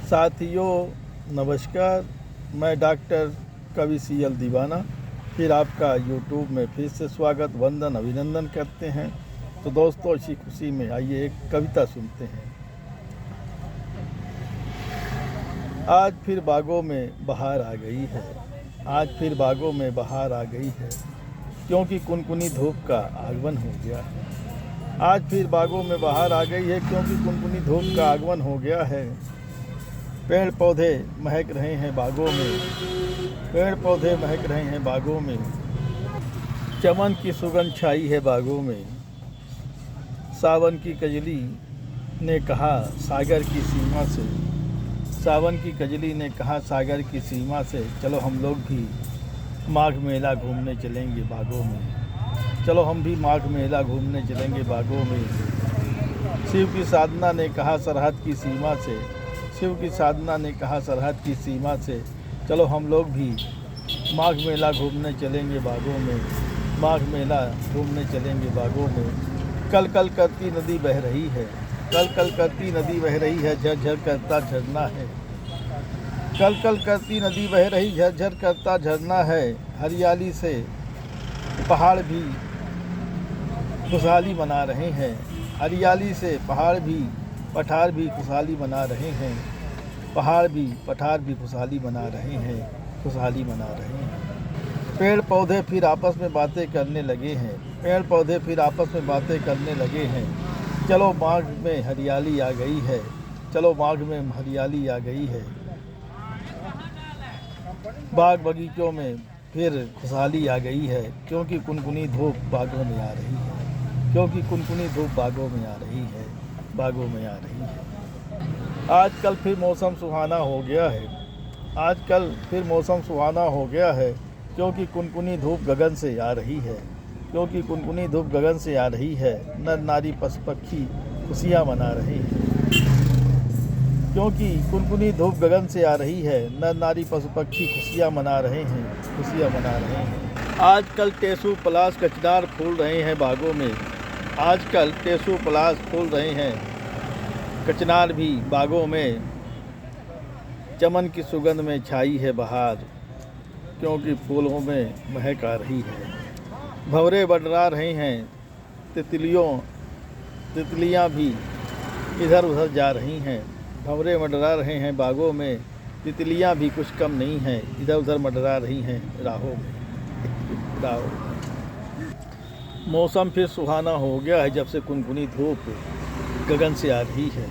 साथियों नमस्कार, मैं डॉक्टर कवि सीएल दीवाना फिर आपका यूट्यूब में फिर से स्वागत वंदन अभिनंदन करते हैं। तो दोस्तों, इसी खुशी में आइए एक कविता सुनते हैं। आज फिर बागों में बहार आ गई है, आज फिर बागों में बहार आ गई है, क्योंकि कुनकुनी धूप का आगमन हो गया है। आज फिर बागों में बहार आ गई है, क्योंकि कुनकुनी धूप का आगमन हो गया है। पेड़ पौधे महक रहे हैं बागों में, पेड़ पौधे महक रहे हैं बागों में, चमन की सुगंध छाई है बागों में। सावन की कजली ने कहा सागर की सीमा से, सावन की कजली ने कहा सागर की सीमा से, चलो हम लोग भी माघ मेला घूमने चलेंगे बागों में, चलो हम भी माघ मेला घूमने चलेंगे बागों में। शिव की साधना ने कहा सरहद की सीमा से, शिव की साधना ने कहा सरहद की सीमा से, चलो हम लोग भी माघ मेला घूमने चलेंगे बागों में, माघ मेला घूमने चलेंगे बागों में। कल कल करती नदी बह रही है, कल कल करती नदी बह रही है, झरझर करता झरना है। कल कल करती नदी बह रही, झरझर करता झरना है। हरियाली से पहाड़ भी खुशहाली मना रहे हैं, हरियाली से पहाड़ भी पठार भी खुशहाली मना रहे हैं, पहाड़ भी पठार भी खुशहाली मना रहे हैं, खुशहाली मना रहे हैं। पेड़ पौधे फिर आपस में बातें करने लगे हैं, पेड़ पौधे फिर आपस में बातें करने लगे हैं। चलो माघ में हरियाली आ गई है, चलो माघ में हरियाली आ गई है। बाग बगीचों में फिर खुशहाली आ गई है, क्योंकि कुनकुनी धूप बागों में आ रही है, क्योंकि कुनकुनी धूप बागों में आ रही है, बागों में आ रही है। आजकल फिर मौसम सुहाना हो गया है, आजकल फिर मौसम सुहाना हो गया है, क्योंकि कुनकुनी धूप गगन से आ रही है, क्योंकि कुनकुनी धूप गगन से आ रही है। नर नारी पशु पक्षी खुशियाँ मना रहे हैं, क्योंकि कुनकुनी धूप गगन से आ रही है। नर नारी पशु पक्षी खुशियाँ मना रहे हैं, खुशियाँ मना रहे हैं। आजकल टेसू पलाश कचनार फूल रहे हैं बागों में, आजकल टेसू पलाश फूल रहे हैं, कचनार भी बागों में। चमन की सुगंध में छाई है बहार, क्योंकि फूलों में महक आ रही है। भंवरे बडरा रहे हैं, तितलियाँ भी इधर उधर जा रही हैं। भंवरे मंडरा रहे हैं बागों में, तितलियाँ भी कुछ कम नहीं हैं, इधर उधर मंडरा रही हैं राहों में, राहों। मौसम फिर सुहाना हो गया है, जब से कुनकुनी धूप गगन से आ रही है।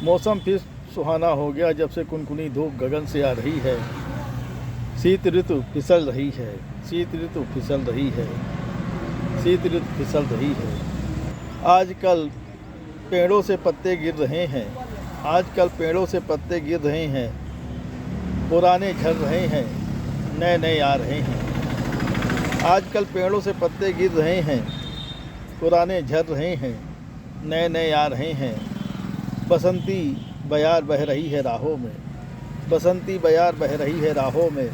मौसम फिर सुहाना हो गया जब से कुनकुनी धूप गगन से आ रही है। शीत ऋतु फिसल रही है, शीत ऋतु फिसल रही है, शीत ऋतु फिसल रही है। आजकल पेड़ों से पत्ते गिर रहे हैं, आजकल पेड़ों से पत्ते गिर रहे हैं, पुराने झड़ रहे हैं, नए नए आ रहे हैं। आजकल पेड़ों से पत्ते गिर रहे हैं, पुराने झड़ रहे हैं, नए नए आ रहे हैं। बसंती बयार बह रही है राहों में, बसंती बयार बह रही है राहों में।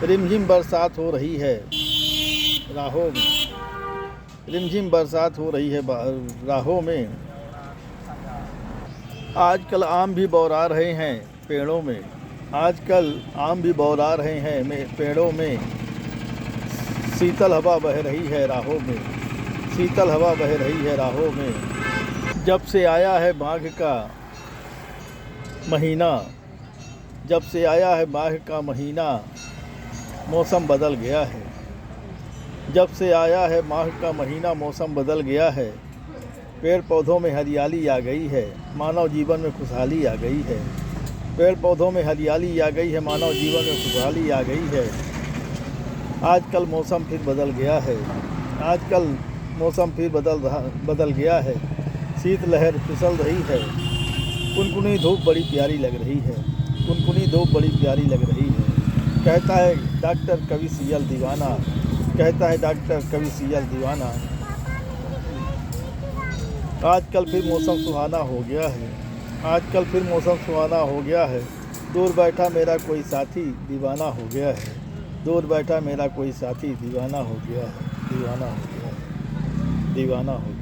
रिमझिम बरसात हो रही है राहों में, रिमझिम बरसात हो रही है राहों में। आजकल आम भी बौरा रहे हैं पेड़ों में, आजकल आम भी बौरा रहे हैं पेड़ों में। शीतल हवा बह रही है राहों में, शीतल हवा बह रही है राहों में। जब से आया है माघ का महीना, जब से आया है माघ का महीना, मौसम बदल गया है। जब से आया है माघ का महीना, मौसम बदल गया है। पेड़ पौधों में हरियाली आ गई है, मानव जीवन में खुशहाली आ गई है। पेड़ पौधों में हरियाली आ गई है, मानव जीवन में खुशहाली आ गई है। आजकल मौसम फिर बदल गया है, आजकल मौसम फिर बदल गया है। शीतलहर फिसल रही है, कुनकुनी धूप बड़ी प्यारी लग रही है, कुनकुनी धूप बड़ी प्यारी लग रही है। कहता है डॉक्टर कवि सीएल दीवाना, कहता है डॉक्टर कवि सीएल दीवाना। आजकल फिर मौसम सुहाना हो गया है, आजकल फिर मौसम सुहाना हो गया है। दूर बैठा मेरा कोई साथी दीवाना हो गया है, दूर बैठा मेरा कोई साथी दीवाना हो गया है, दीवाना हो गया है, दीवाना हो गया।